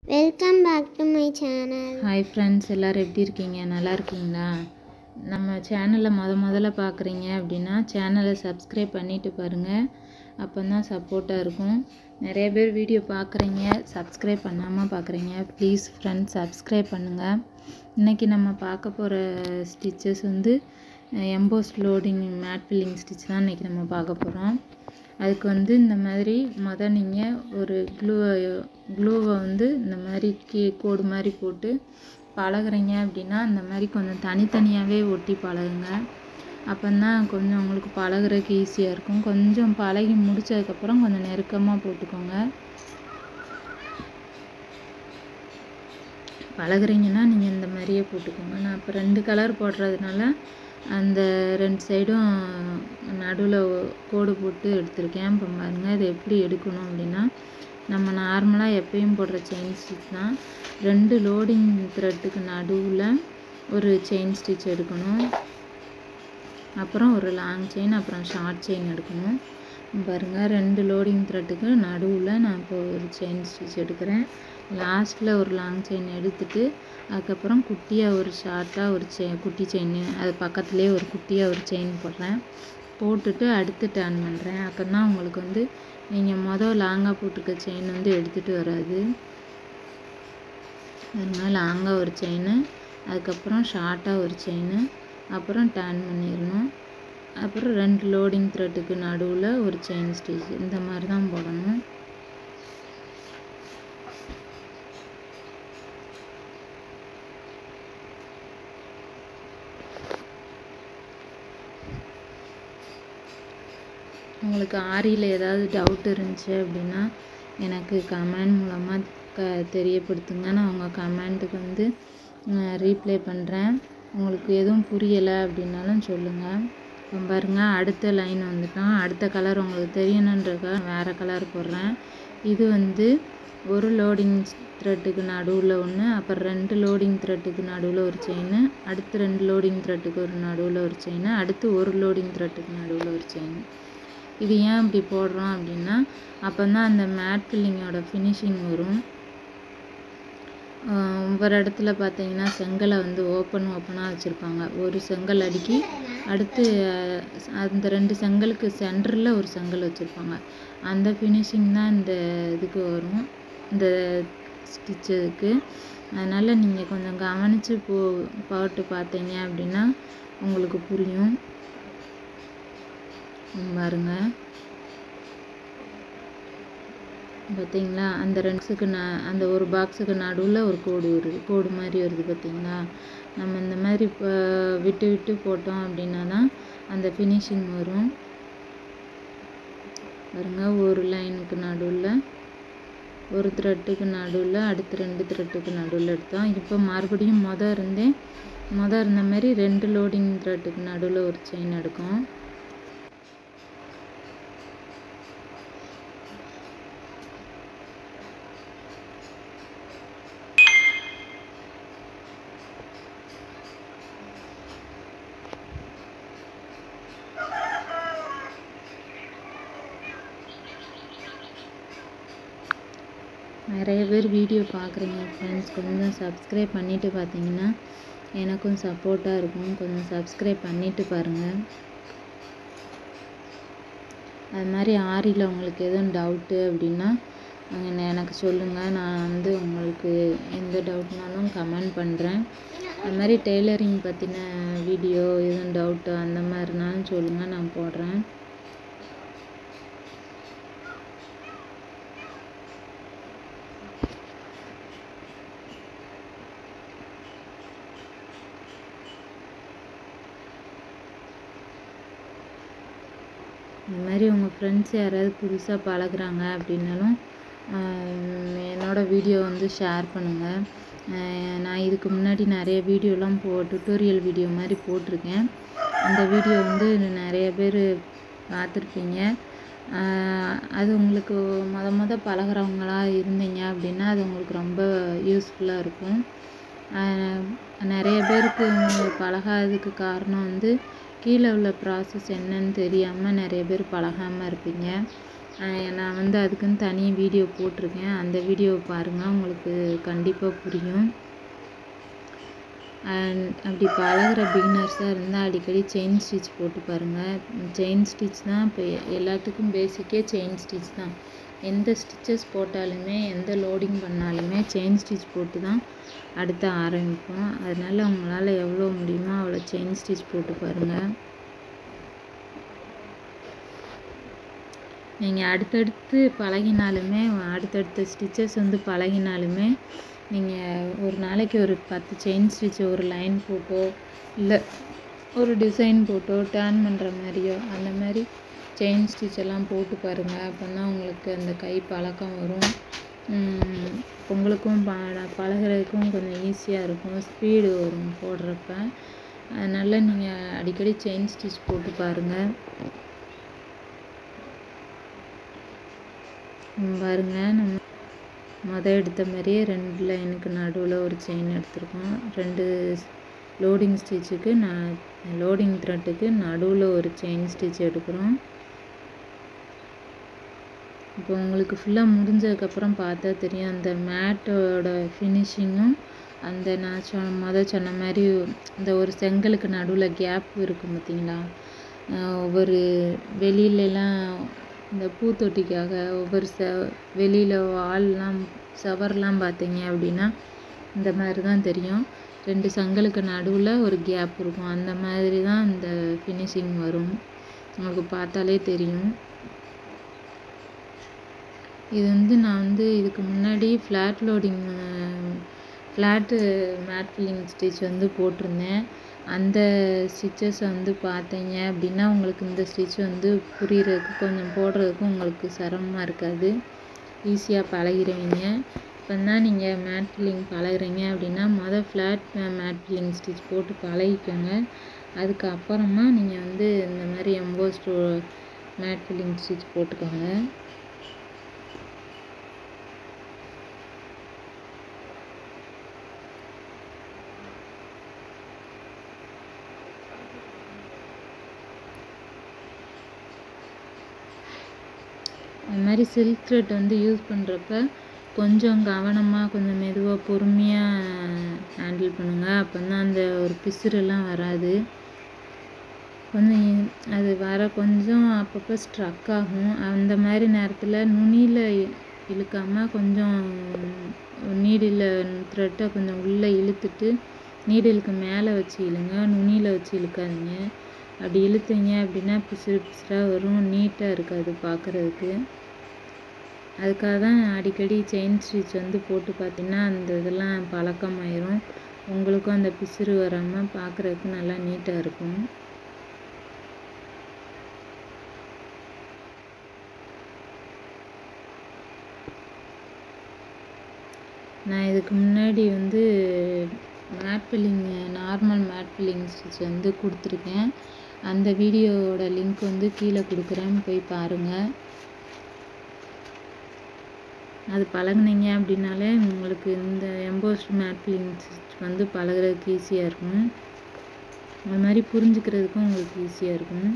Welcome back to my channel. Hi friends, எல்லோரும் எப்படி இருக்கீங்க? நல்லா இருக்கீங்களா? நம்ம சேனலை முதல்ல பார்க்குறீங்க அப்படின்னா சேனலை சப்ஸ்கிரைப் பண்ணிவிட்டு பாருங்கள். அப்போ தான் சப்போர்ட்டாக இருக்கும். நிறைய பேர் வீடியோ பார்க்குறீங்க, சப்ஸ்கிரைப் பண்ணாமல் பார்க்குறீங்க. ப்ளீஸ் ஃப்ரெண்ட்ஸ், சப்ஸ்கிரைப் பண்ணுங்கள். இன்றைக்கி நம்ம பார்க்க போகிற ஸ்டிச்சஸ் வந்து emboss loading mat filling stitch தான் இன்றைக்கி நம்ம பார்க்க போகிறோம். அதுக்கு வந்து இந்த மாதிரி நீங்கள் ஒரு க்ளூவை வந்து இந்த மாதிரி கோடு மாதிரி போட்டு பழகுறீங்க அப்படின்னா இந்த மாதிரி கொஞ்சம் தனித்தனியாகவே ஒட்டி பழகுங்க. அப்போதான் கொஞ்சம் உங்களுக்கு பழகுறதுக்கு ஈஸியாக இருக்கும். கொஞ்சம் பழகி முடித்ததுக்கப்புறம் கொஞ்சம் நெருக்கமாக போட்டுக்கோங்க. பழகுறீங்கன்னா நீங்கள் இந்த மாதிரியே போட்டுக்கோங்க. நான் இப்போ 2 கலர் போடுறதுனால அந்த 2 சைடும் நடுவில் கோடு போட்டு எடுத்திருக்கேன். இப்போ பாருங்கள், இது எப்படி எடுக்கணும் அப்படின்னா, நம்ம நார்மலாக எப்பயும் போடுற செயின் ஸ்டிச் தான். 2 லோடிங் த்ரெட்டுக்கு நடுவில் ஒரு செயின் ஸ்டிச் எடுக்கணும். அப்புறம் ஒரு லாங் செயின், அப்புறம் ஷார்ட் செயின் எடுக்கணும். பாருங்கள், 2 லோடிங் த்ரெட்டுக்கு நடுவில் நான் இப்போ ஒரு செயின் ஸ்டிச் எடுக்கிறேன். லாஸ்ட்டில் ஒரு லாங் செயின் எடுத்துகிட்டு அதுக்கப்புறம் குட்டியாக ஒரு ஷார்ட்டாக ஒரு குட்டி செயின், அது பக்கத்துலேயே ஒரு குட்டியாக ஒரு செயின் போடுறேன். போட்டுட்டு அடுத்து டர்ன் பண்ணுறேன். அப்போ தான் உங்களுக்கு வந்து நீங்கள் லாங்காக போட்டிருக்க செயின் வந்து எடுத்துகிட்டு வராது. அதனால் லாங்காக ஒரு செயின், அதுக்கப்புறம் ஷார்ட்டாக ஒரு செயின், அப்புறம் டர்ன் பண்ணிடணும். அப்புறம் 2 லோடிங் த்ரெட்டுக்கு நடுவில் ஒரு செயின் ஸ்டிச், இந்த மாதிரி தான் போடணும். உங்களுக்கு ஆரியில் ஏதாவது டவுட் இருந்துச்சு அப்படின்னா எனக்கு கமெண்ட் மூலமாக தெரியப்படுத்துங்க. நான் உங்கள் கமெண்ட்டுக்கு வந்து ரீப்ளை பண்ணுறேன். உங்களுக்கு எதுவும் புரியலை அப்படின்னாலும் சொல்லுங்கள். இப்போ பாருங்கள், அடுத்த லைன் வந்துட்டோம். அடுத்த கலர் உங்களுக்கு தெரியணுன்றதுக்காக வேறு கலர் போடுறேன். இது வந்து ஒரு லோடிங் த்ரெட்டுக்கு நடுவில் ஒன்று, அப்புறம் 2 லோடிங் த்ரெட்டுக்கு நடுவில் ஒரு செயின், அடுத்து 2 லோடிங் த்ரெட்டுக்கு ஒரு நடுவில் ஒரு செயின், அடுத்து ஒரு லோடிங் த்ரெட்டுக்கு நடுவில் ஒரு செயின். இது ஏன் இப்படி போடுறோம் அப்படின்னா, அப்போ தான் அந்த மேட் ஃபில்லிங்கோட ஃபினிஷிங் வரும். ஒவ்வொரு இடத்துல பார்த்தீங்கன்னா செங்கலை வந்து ஓப்பனாக வச்சுருப்பாங்க. ஒரு செங்கல் அடுக்கி அடுத்து அந்த 2 செங்கலுக்கு சென்டரில் ஒரு செங்கல் வச்சுருப்பாங்க. அந்த ஃபினிஷிங் தான் இந்த இதுக்கு வரும், இந்த ஸ்டிச்சுக்கு. அதனால் நீங்கள் கொஞ்சம் கவனித்து போட்டு பார்த்தீங்க அப்படின்னா உங்களுக்கு புரியும். பாருங்க, பார்த்தீங்களா, அந்த 2க்கு அந்த ஒரு பாக்ஸுக்கு நடுவில் ஒரு கோடு மாதிரி வருது. பார்த்தீங்களா, நம்ம இந்த மாதிரி விட்டு விட்டு போட்டோம் அப்படின்னா தான் அந்த ஃபினிஷிங் வரும். பாருங்க, ஒரு லைனுக்கு நடுவில் ஒரு த்ரெட்டுக்கு நடுவில் அடுத்து 2 த்ரெட்டுக்கு நடுவில் எடுத்தோம். இப்போ மறுபடியும் இருந்த மாதிரி 2 லோடிங் த்ரெட்டுக்கு நடுவில் ஒரு செயின் எடுக்கும். நிறைய பேர் வீடியோ பார்க்குறீங்க ஃப்ரெண்ட்ஸ், கொஞ்சம் சப்ஸ்கிரைப் பண்ணிவிட்டு பார்த்தீங்கன்னா எனக்கும் சப்போர்ட்டாக இருக்கும். கொஞ்சம் சப்ஸ்கிரைப் பண்ணிவிட்டு பாருங்கள். அது மாதிரி ஆரியில் உங்களுக்கு எதுவும் டவுட்டு அப்படின்னா எனக்கு சொல்லுங்கள். நான் வந்து உங்களுக்கு எந்த டவுட்னாலும் கமெண்ட் பண்ணுறேன். அது மாதிரி டெய்லரிங் பற்றின வீடியோ எதுவும் டவுட்டு அந்த மாதிரினாலும் சொல்லுங்கள், நான் போடுறேன். இந்த மாதிரி உங்கள் ஃப்ரெண்ட்ஸ் யாராவது புதுசாக பழகுறாங்க அப்படின்னாலும் என்னோடய வீடியோ வந்து ஷேர் பண்ணுங்கள். நான் இதுக்கு முன்னாடி நிறைய வீடியோலாம் டுட்டோரியல் வீடியோ மாதிரி போட்டிருக்கேன். அந்த வீடியோ வந்து நிறைய பேர் பார்த்துருப்பீங்க. அது உங்களுக்கு பழகுறவங்களா இருந்தீங்க அப்படின்னா அது உங்களுக்கு ரொம்ப யூஸ்ஃபுல்லாக இருக்கும். நிறைய பேருக்கு பழகாததுக்கு காரணம் வந்து கீழே உள்ள ப்ராசஸ் என்னன்னு தெரியாமல் நிறைய பேர் பழகாமல் இருப்பீங்க. நான் வந்து அதுக்குன்னு தனி வீடியோ போட்டிருக்கேன். அந்த வீடியோவை பாருங்கள், உங்களுக்கு கண்டிப்பாக புரியும். அப்படி பழகிற பிகினர்ஸாக இருந்தால் அடிக்கடி செயின் ஸ்டிச் போட்டு பாருங்கள். செயின் ஸ்டிச் தான் இப்போ எல்லாத்துக்கும் பேசிக்கே செயின் ஸ்டிச் தான். எந்த ஸ்டிச்சஸ் போட்டாலுமே எந்த லோடிங் பண்ணாலுமே செயின் ஸ்டிச் போட்டு தான் அடுத்து ஆரம்பிப்போம். அதனால் உங்களால் எவ்வளோ முடியுமோ அவ்வளோ செயின் ஸ்டிச் போட்டு பாருங்கள். நீங்கள் அடுத்தடுத்து பழகினாலுமே அடுத்தடுத்த ஸ்டிச்சஸ் வந்து பழகினாலுமே நீங்கள் ஒரு நாளைக்கு ஒரு 10 செயின் ஸ்டிச் ஒரு லைன் போட்டோ இல்லை ஒரு டிசைன் போட்டோ டர்ன் பண்ணுற மாதிரியோ அந்த மாதிரி செயின் ஸ்டிச் எல்லாம் போட்டு பாருங்கள். அப்போ தான் உங்களுக்கு அந்த கை பழக்கம் வரும். உங்களுக்கும் பழகிறதுக்கும் கொஞ்சம் ஈஸியாக இருக்கும், ஸ்பீடு வரும் போடுறப்ப. அதனால் நீங்கள் அடிக்கடி செயின் ஸ்டிச் போட்டு பாருங்கள். பாருங்கள், நம்ம எடுத்த மாதிரியே 2 லைனுக்கு நடுவில் ஒரு செயின் எடுத்திருக்கோம். 2 லோடிங் ஸ்டிச்சுக்கு லோடிங் த்ரெட்டுக்கு நடுவில் ஒரு செயின் ஸ்டிச் எடுக்கிறோம். இப்போ உங்களுக்கு ஃபுல்லாக முடிஞ்சதுக்கப்புறம் பார்த்தா தெரியும் அந்த மேட்டோட ஃபினிஷிங்கும் அந்த நான் சொன்ன மாதிரி இந்த ஒரு செங்கலுக்கு நடுவில் கேப் இருக்கும் பார்த்தீங்களா. ஒவ்வொரு வெளியிலலாம் இந்த பூத்தொட்டிக்காக ஒவ்வொரு வெளியில் வால்லாம் சவர்லாம் பார்த்தீங்க அப்படின்னா இந்த மாதிரி தான் தெரியும். 2 செங்கலுக்கு நடுவில் ஒரு கேப் இருக்கும். அந்த மாதிரி தான் இந்த ஃபினிஷிங் வரும், உங்களுக்கு பார்த்தாலே தெரியும். இது வந்து நான் வந்து இதுக்கு முன்னாடி ஃப்ளாட்டு மேட் ஃபில்லிங் ஸ்டிச் வந்து போட்டிருந்தேன். அந்த ஸ்டிச்சஸை வந்து பார்த்தீங்க அப்படின்னா உங்களுக்கு இந்த ஸ்டிச் வந்து புரிகிறதுக்கு கொஞ்சம் போடுறதுக்கும் உங்களுக்கு சிரமமாக இருக்காது, ஈஸியாக பழகிடுவீங்க. இப்போ தான் நீங்கள் மேட் ஃபில்லிங் பழகிறீங்க அப்படின்னா ஃப்ளாட் மேட் ஃபில்லிங் ஸ்டிச் போட்டு பழகிக்கோங்க. அதுக்கப்புறமா நீங்கள் வந்து இந்த மாதிரி எம்போஸ்டு மேட் ஃபில்லிங் ஸ்டிச் போட்டுக்கோங்க. அது மாதிரி சில்க் த்ரெட் வந்து யூஸ் பண்ணுறப்ப கொஞ்சம் கவனமாக கொஞ்சம் மெதுவாக பொறுமையாக ஹேண்டில் பண்ணுங்கள். அப்போ தான் அந்த ஒரு பிசுறுலாம் வராது. கொஞ்சம் அது கொஞ்சம் அப்பப்போ ஸ்ட்ரக் ஆகும். அந்த மாதிரி நேரத்தில் நுனியில் இழுக்காமல் கொஞ்சம் நீடில் த்ரெட்டை கொஞ்சம் உள்ளே இழுத்துட்டு நீடிலுக்கு மேலே வச்சு இழுங்க, நுனியில் வச்சு இழுக்காதீங்க. அப்படி இழுத்தீங்க அப்படின்னா பிசுறாக வரும், நீட்டாக இருக்காது பார்க்குறதுக்கு. அதுக்காக தான் அடிக்கடி செயின் ஸ்டிச் வந்து போட்டு பார்த்தீங்கன்னா அந்த இதெல்லாம் பழக்கமாயிரும். உங்களுக்கும் அந்த பிசுறு வராமல் பார்க்குறதுக்கு நல்லா நீட்டாக இருக்கும். நான் இதுக்கு முன்னாடி வந்து நார்மல் மேட் ஃபில்லிங் ஸ்டிச் வந்து கொடுத்துருக்கேன். அந்த வீடியோவோட லிங்க் வந்து கீழே கொடுக்குறேன், போய் பாருங்கள். அது பழகுனீங்க அப்படின்னாலே உங்களுக்கு இந்த எம்போஸ்டு மேட் ஃபில்லிங் ஸ்டிச் வந்து பழகுறதுக்கு ஈஸியாக இருக்கும். அது மாதிரி புரிஞ்சுக்கிறதுக்கும் உங்களுக்கு ஈஸியாக இருக்கும்.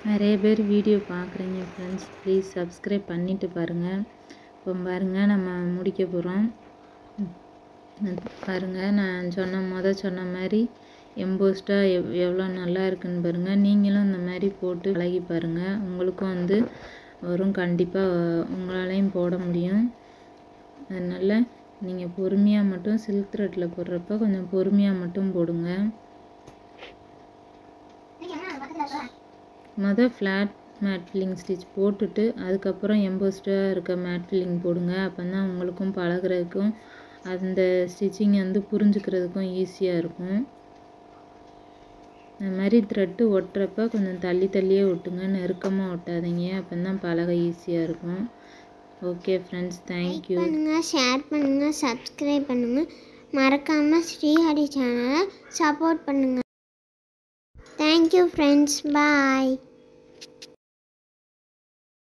நிறைய பேர் வீடியோ பார்க்குறீங்க ஃப்ரெண்ட்ஸ், ப்ளீஸ் சப்ஸ்கிரைப் பண்ணிவிட்டு பாருங்கள். இப்போ பாருங்கள், நம்ம முடிக்க போகிறோம். பாருங்கள், நான் சொன்ன மாதிரி எம்போஸ்டாக எவ்வளோ நல்லா இருக்குன்னு பாருங்கள். நீங்களும் இந்த மாதிரி போட்டு பழகி பாருங்கள், உங்களுக்கும் வந்து வரும். கண்டிப்பாக உங்களாலையும் போட முடியும். அதனால் நீங்கள் பொறுமையாக மட்டும் சில்க் த்ரெட்டில் போடுறப்ப கொஞ்சம் பொறுமையாக மட்டும் போடுங்க. ஃப்ளாட் மேட் ஃபில்லிங் ஸ்டிச் போட்டுட்டு அதுக்கப்புறம் எம்போஸ்டாக இருக்க மேட் ஃபில்லிங் போடுங்க. அப்போ தான் உங்களுக்கும் பழகிறதுக்கும் அந்த ஸ்டிச்சிங் வந்து புரிஞ்சுக்கிறதுக்கும் ஈஸியாக இருக்கும். அது மாதிரி த்ரெட்டு ஒட்டுறப்ப கொஞ்சம் தள்ளியே ஒட்டுங்க, நெருக்கமாக ஒட்டாதீங்க. அப்போ தான் பழக ஈஸியாக இருக்கும். Okay friends, thank you. பண்ணுங்கள், ஷேர் பண்ணுங்கள், சப்ஸ்கிரைப் பண்ணுங்கள். மறக்காமல் ஸ்ரீஹரி சேனலை சப்போர்ட் பண்ணுங்கள். Thank you friends. பாய்.